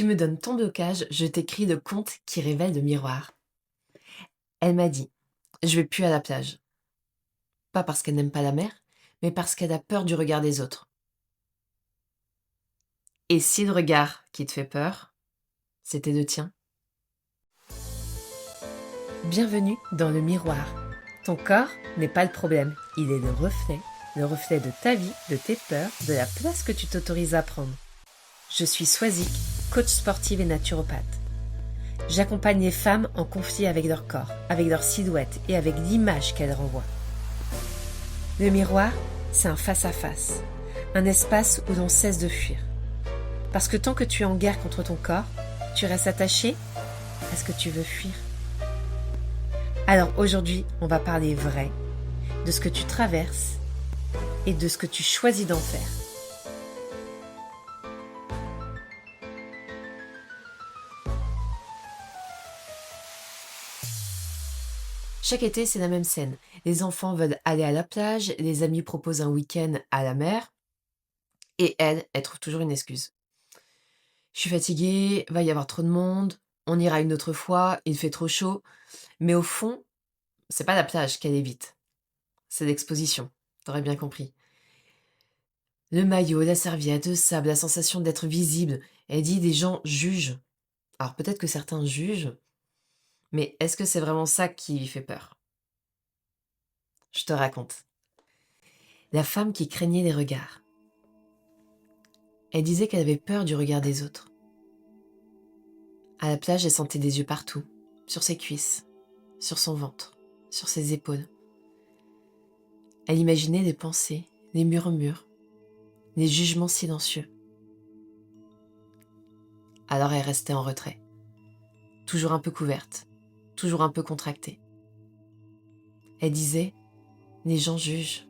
tu me donnes ton blocage, je t'écris le conte qui révèle le miroir. Elle m'a dit, je vais plus à la plage. Pas parce qu'elle n'aime pas la mer, mais parce qu'elle a peur du regard des autres. Et si le regard qui te fait peur, c'était le tien? Bienvenue dans le miroir. Ton corps n'est pas le problème, il est le reflet de ta vie, de tes peurs, de la place que tu t'autorises à prendre. Je suis Swazik, coach sportive et naturopathe. J'accompagne les femmes en conflit avec leur corps, avec leur silhouette et avec l'image qu'elles renvoient. Le miroir, c'est un face-à-face, un espace où l'on cesse de fuir. Parce que tant que tu es en guerre contre ton corps, tu restes attaché à ce que tu veux fuir. Alors aujourd'hui, on va parler vrai, de ce que tu traverses et de ce que tu choisis d'en faire. Chaque été, c'est la même scène. Les enfants veulent aller à la plage, les amis proposent un week-end à la mer, et elle trouve toujours une excuse. Je suis fatiguée, va y avoir trop de monde, on ira une autre fois, il fait trop chaud. Mais au fond, c'est pas la plage qu'elle évite, c'est l'exposition, t'aurais bien compris. Le maillot, la serviette, le sable, la sensation d'être visible. Elle dit des gens jugent. Alors peut-être que certains jugent, mais est-ce que c'est vraiment ça qui lui fait peur? Je te raconte. La femme qui craignait les regards. Elle disait qu'elle avait peur du regard des autres. À la plage, elle sentait des yeux partout, sur ses cuisses, sur son ventre, sur ses épaules. Elle imaginait des pensées, des murmures, des jugements silencieux. Alors elle restait en retrait, toujours un peu couverte, toujours un peu contractée. Elle disait « Les gens jugent ».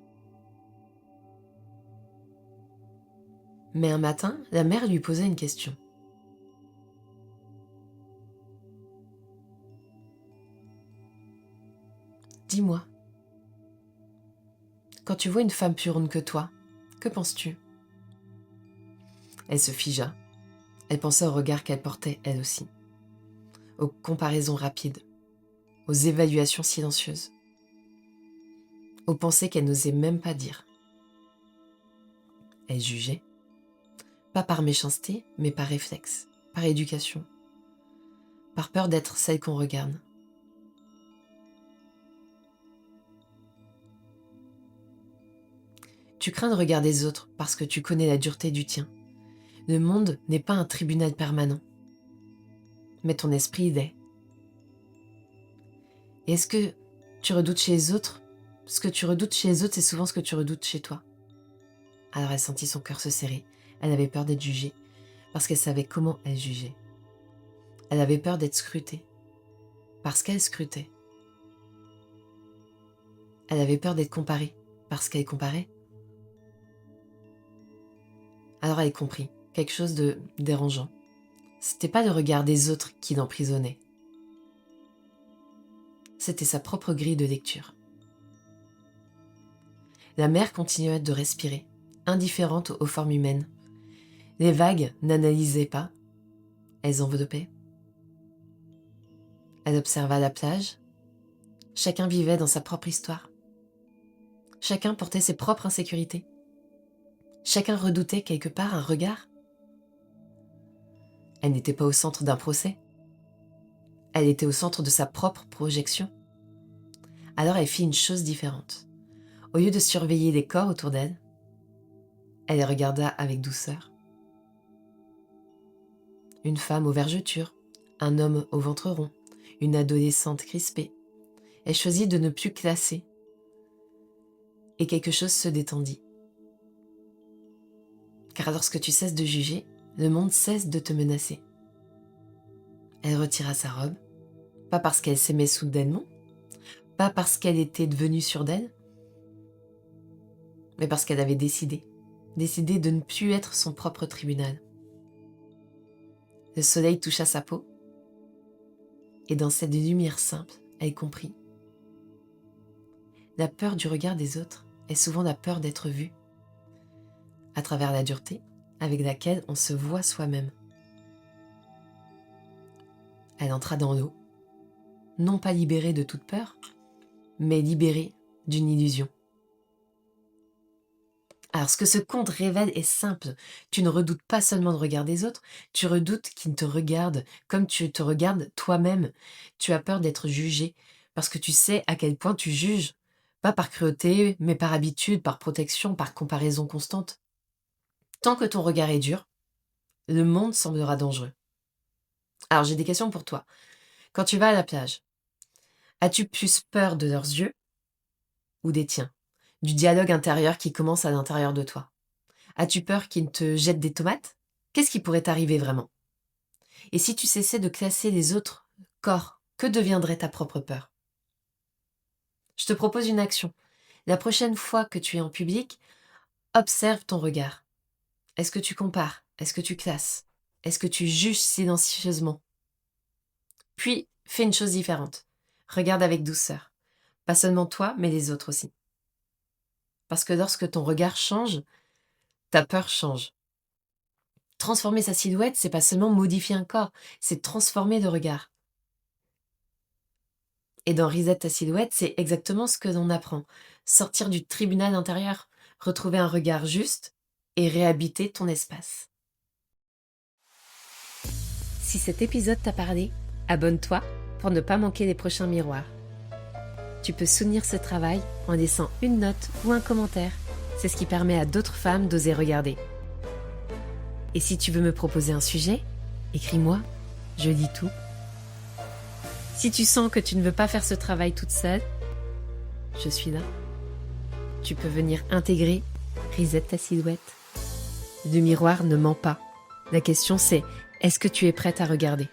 Mais un matin, la mère lui posait une question. « Dis-moi, quand tu vois une femme plus ronde que toi, que penses-tu » Elle se figea. Elle pensait au regard qu'elle portait elle aussi, aux comparaisons rapides, aux évaluations silencieuses, aux pensées qu'elle n'osait même pas dire. Elle jugeait, pas par méchanceté, mais par réflexe, par éducation, par peur d'être celle qu'on regarde. Tu crains le regard des autres parce que tu connais la dureté du tien. Le monde n'est pas un tribunal permanent, mais ton esprit l'est. Et est-ce que tu redoutes chez les autres? Ce que tu redoutes chez les autres, c'est souvent ce que tu redoutes chez toi. Alors elle sentit son cœur se serrer. Elle avait peur d'être jugée, parce qu'elle savait comment elle jugeait. Elle avait peur d'être scrutée, parce qu'elle scrutait. Elle avait peur d'être comparée, parce qu'elle comparait. Alors elle comprit quelque chose de dérangeant. C'était pas le regard des autres qui l'emprisonnait. C'était sa propre grille de lecture. La mer continuait de respirer, indifférente aux formes humaines. Les vagues n'analysaient pas, elles enveloppaient. Elle observa la plage. Chacun vivait dans sa propre histoire. Chacun portait ses propres insécurités. Chacun redoutait quelque part un regard. Elle n'était pas au centre d'un procès. Elle était au centre de sa propre projection. Alors elle fit une chose différente. Au lieu de surveiller les corps autour d'elle, elle les regarda avec douceur. Une femme aux vergetures, un homme au ventre rond, une adolescente crispée. Elle choisit de ne plus classer. Et quelque chose se détendit. Car lorsque tu cesses de juger, le monde cesse de te menacer. Elle retira sa robe, pas parce qu'elle s'aimait soudainement, pas parce qu'elle était devenue sûre d'elle, mais parce qu'elle avait décidé de ne plus être son propre tribunal. Le soleil toucha sa peau, et dans cette lumière simple, elle comprit. La peur du regard des autres est souvent la peur d'être vue, à travers la dureté avec laquelle on se voit soi-même. elle entra dans l'eau, non pas libérée de toute peur, mais libérée d'une illusion. Alors, ce que ce conte révèle est simple. Tu ne redoutes pas seulement le regard des autres, tu redoutes qu'ils te regardent comme tu te regardes toi-même. Tu as peur d'être jugé parce que tu sais à quel point tu juges, pas par cruauté, mais par habitude, par protection, par comparaison constante. Tant que ton regard est dur, le monde semblera dangereux. Alors, j'ai des questions pour toi. Quand tu vas à la plage, as-tu plus peur de leurs yeux ou des tiens? Du dialogue intérieur qui commence à l'intérieur de toi? As-tu peur qu'ils te jettent des tomates? Qu'est-ce qui pourrait t'arriver vraiment? Et si tu cessais de classer les autres corps, que deviendrait ta propre peur? Je te propose une action. La prochaine fois que tu es en public, observe ton regard. Est-ce que tu compares? Est-ce que tu classes? Est-ce que tu juges silencieusement? Puis, fais une chose différente. Regarde avec douceur. Pas seulement toi, mais les autres aussi. Parce que lorsque ton regard change, ta peur change. Transformer sa silhouette, c'est pas seulement modifier un corps, c'est transformer le regard. Et dans Reset ta silhouette, c'est exactement ce que l'on apprend. Sortir du tribunal intérieur, retrouver un regard juste et réhabiter ton espace. Si cet épisode t'a parlé, abonne-toi pour ne pas manquer les prochains miroirs. Tu peux soutenir ce travail en laissant une note ou un commentaire. C'est ce qui permet à d'autres femmes d'oser regarder. Et si tu veux me proposer un sujet, écris-moi, je lis tout. Si tu sens que tu ne veux pas faire ce travail toute seule, je suis là. Tu peux venir intégrer Reset ta silhouette. Le miroir ne ment pas. La question c'est, est-ce que tu es prête à regarder ?